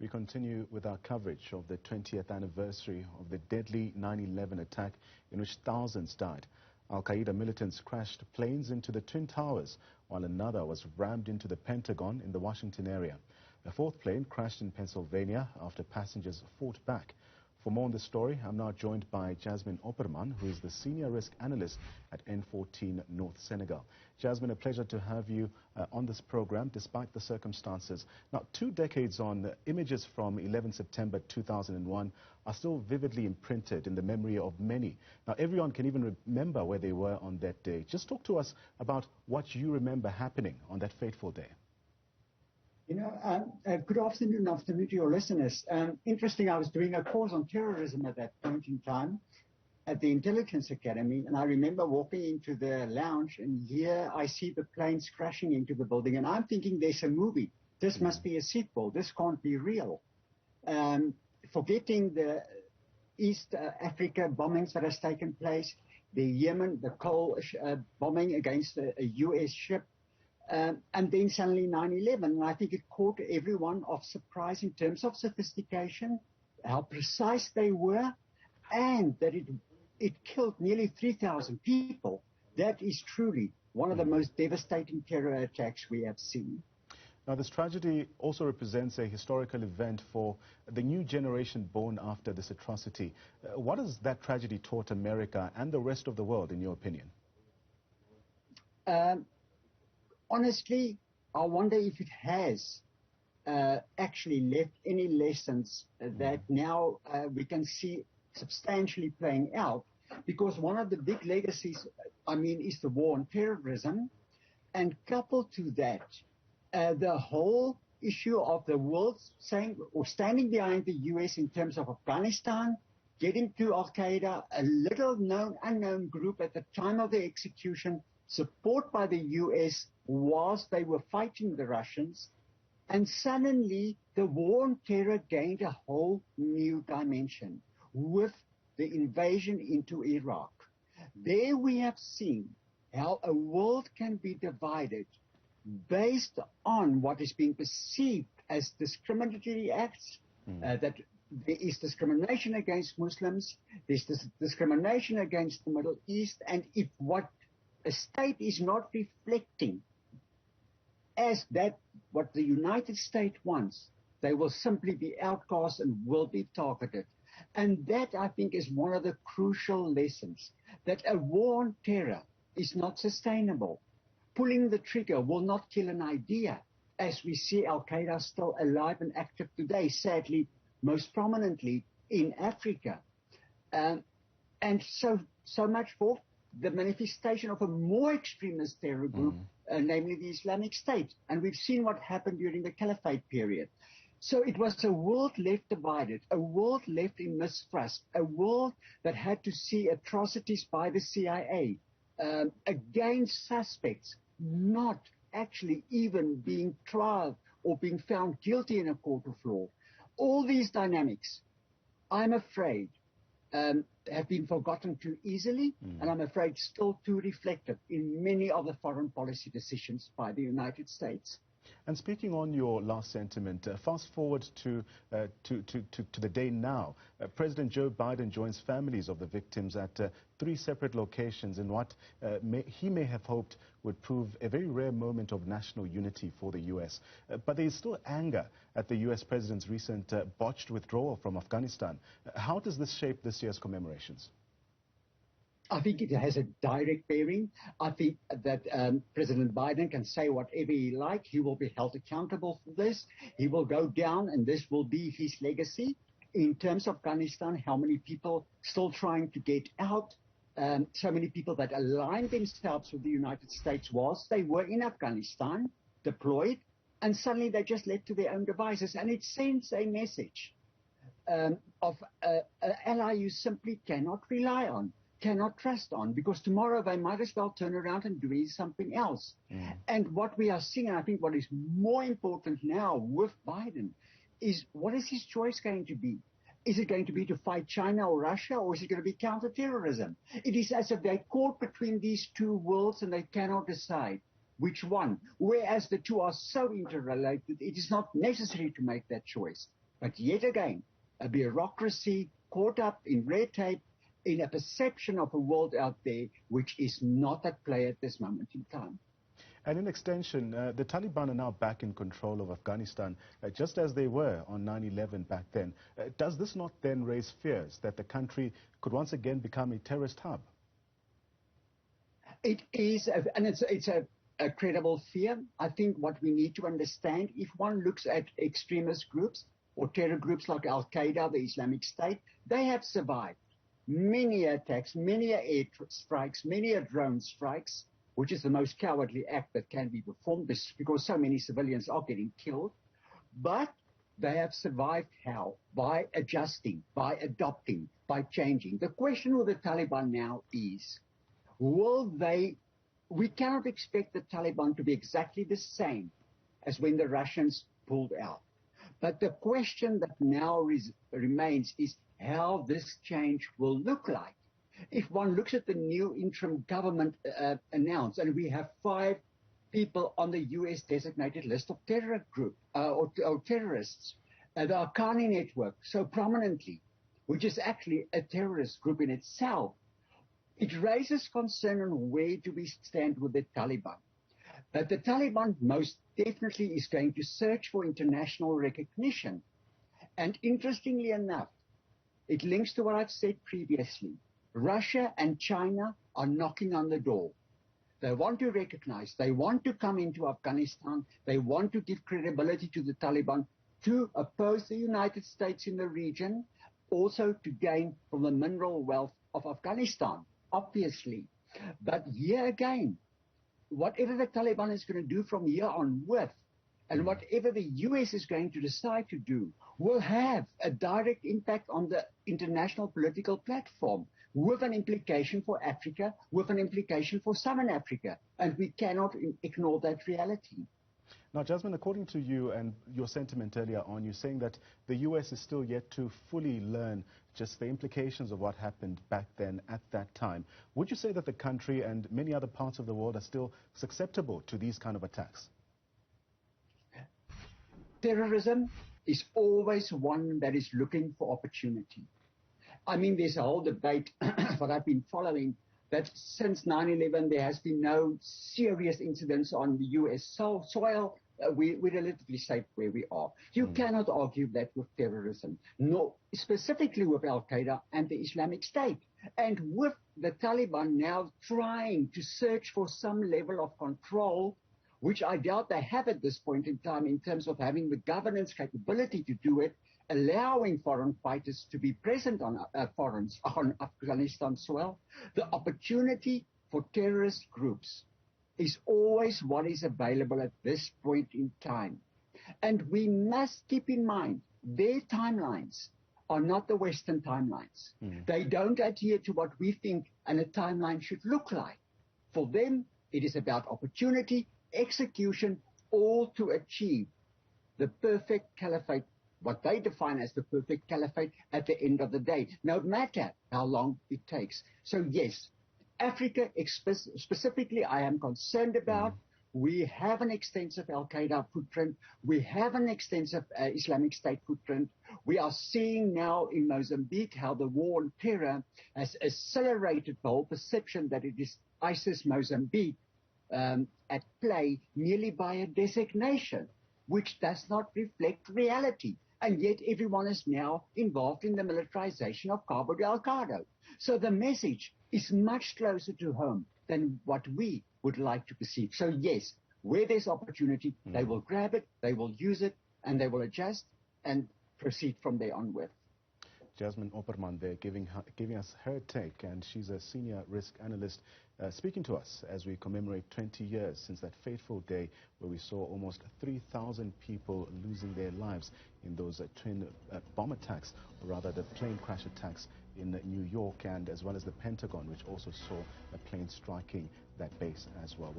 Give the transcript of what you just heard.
We continue with our coverage of the 20th anniversary of the deadly 9/11 attack in which thousands died. Al-Qaeda militants crashed planes into the Twin Towers, while another was rammed into the Pentagon in the Washington area. A fourth plane crashed in Pennsylvania after passengers fought back. For more on the story, I'm now joined by Jasmine Opperman, who is the Senior Risk Analyst at N14 North Senegal. Jasmine, a pleasure to have you on this program, despite the circumstances. Now, 2 decades on, images from 11 September 2001 are still vividly imprinted in the memory of many. Now, everyone can even remember where they were on that day. Just talk to us about what you remember happening on that fateful day. Good afternoon to your listeners. Interesting, I was doing a course on terrorism at that point in time at the Intelligence Academy, and I remember walking into the lounge, and here I see the planes crashing into the building, and I'm thinking there's a movie. This must be a sequel. This can't be real. Forgetting the East Africa bombings that has taken place, the Yemen, the coal bombing against a U.S. ship, and then suddenly 9/11, and I think it caught everyone off surprise in terms of sophistication, how precise they were, and that it killed nearly 3,000 people. That is truly one of the most devastating terror attacks we have seen. Now, this tragedy also represents a historical event for the new generation born after this atrocity. What has that tragedy taught America and the rest of the world, in your opinion? Honestly, I wonder if it has actually left any lessons that now we can see substantially playing out, because one of the big legacies, is the war on terrorism, and coupled to that, the whole issue of the world saying or standing behind the U.S. in terms of Afghanistan, getting to Al-Qaeda, a little known, unknown group at the time of the execution, support by the U.S. whilst they were fighting the Russians, and suddenly the war on terror gained a whole new dimension with the invasion into Iraq. There we have seen how a world can be divided based on what is being perceived as discriminatory acts, that there is discrimination against Muslims, there's discrimination against the Middle East, and if what a state is not reflecting as that what the United States wants, they will simply be outcast and will be targeted. And that, I think, is one of the crucial lessons, that a war on terror is not sustainable. Pulling the trigger will not kill an idea, as we see Al-Qaeda still alive and active today, sadly, most prominently in Africa. And so much for the manifestation of a more extremist terror group, namely the Islamic State. And we've seen what happened during the Caliphate period. So it was a world left divided, a world left in mistrust, a world that had to see atrocities by the CIA against suspects not actually even being tried or being found guilty in a court of law. All these dynamics, I'm afraid, have been forgotten too easily, and I'm afraid still too reflected in many of the foreign policy decisions by the United States. And speaking on your last sentiment, fast forward to the day now. President Joe Biden joins families of the victims at 3 separate locations in what he may have hoped would prove a very rare moment of national unity for the U.S. But there is still anger at the U.S. president's recent botched withdrawal from Afghanistan. How does this shape this year's commemorations? I think it has a direct bearing. I think that President Biden can say whatever he likes. He will be held accountable for this. He will go down, and this will be his legacy. In terms of Afghanistan, how many people still trying to get out, so many people that aligned themselves with the United States whilst they were in Afghanistan, deployed, and suddenly they just left to their own devices. And it sends a message of an ally you simply cannot rely on, cannot trust on, because tomorrow they might as well turn around and do something else. And what we are seeing, and I think what is more important now with Biden, is what is his choice going to be? Is it going to be to fight China or Russia, or is it going to be counterterrorism? It is as if they're caught between these two worlds and they cannot decide which one. Whereas the two are so interrelated, it is not necessary to make that choice. But yet again, a bureaucracy caught up in red tape, in a perception of a world out there which is not at play at this moment in time. And in extension, the Taliban are now back in control of Afghanistan, just as they were on 9/11 back then. Does this not then raise fears that the country could once again become a terrorist hub? It is, and it's a credible fear. I think what we need to understand, if one looks at extremist groups or terror groups like Al-Qaeda, the Islamic State, they have survived many attacks, many air strikes, many drone strikes, which is the most cowardly act that can be performed because so many civilians are getting killed. But they have survived how? By adjusting, by adopting, by changing. The question with the Taliban now is, we cannot expect the Taliban to be exactly the same as when the Russians pulled out. But the question that now remains is how this change will look like. If one looks at the new interim government announced, and we have 5 people on the US designated list of terror group or terrorists, the Haqqani network so prominently, which is actually a terrorist group in itself, it raises concern on where do we stand with the Taliban. But the Taliban most definitely is going to search for international recognition. And interestingly enough, it links to what I've said previously. Russia and China are knocking on the door. They want to recognize, they want to come into Afghanistan, they want to give credibility to the Taliban to oppose the United States in the region, also to gain from the mineral wealth of Afghanistan, obviously. But here again, whatever the Taliban is going to do from here on with, and whatever the US is going to decide to do, will have a direct impact on the international political platform, with an implication for Africa, with an implication for Southern Africa. And we cannot ignore that reality. Now, Jasmine, according to you and your sentiment earlier on, you're saying that the US is still yet to fully learn just the implications of what happened back then at that time. Would you say that the country and many other parts of the world are still susceptible to these kind of attacks? Terrorism is always one that is looking for opportunity. I mean, there's a whole debate that I've been following that since 9/11 there has been no serious incidents on the US soil. We're relatively safe where we are. You cannot argue that with terrorism, nor specifically with Al-Qaeda and the Islamic State. And with the Taliban now trying to search for some level of control, which I doubt they have at this point in time in terms of having the governance capability to do it, allowing foreign fighters to be present on Afghanistan soil, the opportunity for terrorist groups is always what is available at this point in time. And we must keep in mind, their timelines are not the Western timelines. They don't adhere to what we think a timeline should look like. For them, it is about opportunity, execution, all to achieve the perfect caliphate, what they define as the perfect caliphate at the end of the day, no matter how long it takes. So yes, Africa specifically I am concerned about. We have an extensive Al-Qaeda footprint. We have an extensive Islamic State footprint. We are seeing now in Mozambique how the war on terror has accelerated the whole perception that it is ISIS Mozambique at play merely by a designation, which does not reflect reality. And yet everyone is now involved in the militarization of Cabo Delgado. So the message is much closer to home than what we would like to perceive. So yes, where there's opportunity, they will grab it, they will use it, and they will adjust and proceed from there onward. Jasmine Opperman there giving us her take, and she's a senior risk analyst speaking to us as we commemorate 20 years since that fateful day where we saw almost 3,000 people losing their lives in those twin bomb attacks, or rather the plane crash attacks in New York, and as well as the Pentagon, which also saw a plane striking that base as well.